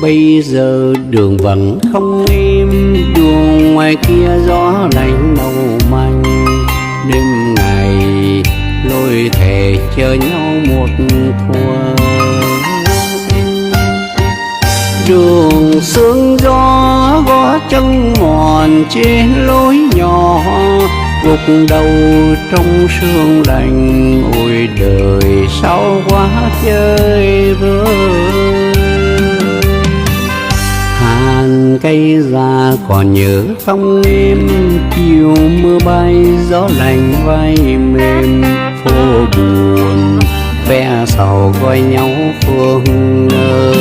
Bây giờ đường vẫn không êm, đường ngoài kia gió lạnh đầu manh. Đêm ngày lối thề chờ nhau một thuở, đường sương gió gõ chân mòn trên lối nhỏ, gục đầu trong sương lạnh. Ôi đời sao quá chơi vơi, hàng cây già còn nhớ không em, chiều mưa bay gió lạnh vai mềm. Phố buồn ve sầu gọi nhau phương ngờ,